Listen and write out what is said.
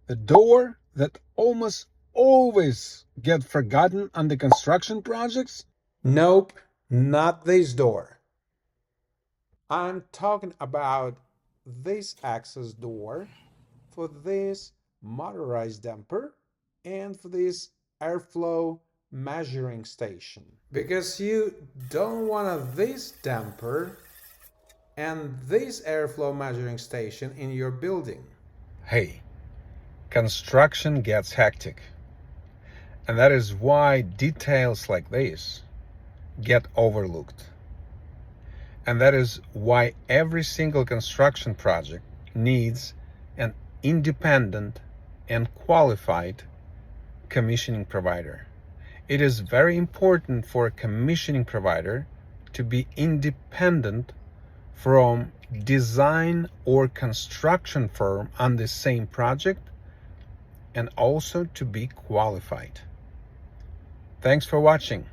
The door that almost always get forgotten on the construction projects? Nope, not this door. I'm talking about this access door for this motorized damper and for this airflow measuring station. Because you don't want this damper and this airflow measuring station in your building. Hey, construction gets hectic. And that is why details like this get overlooked. And that is why every single construction project needs an independent and qualified commissioning provider. It is very important for a commissioning provider to be independent from design or construction firm on the same project, and also to be qualified. Thanks for watching.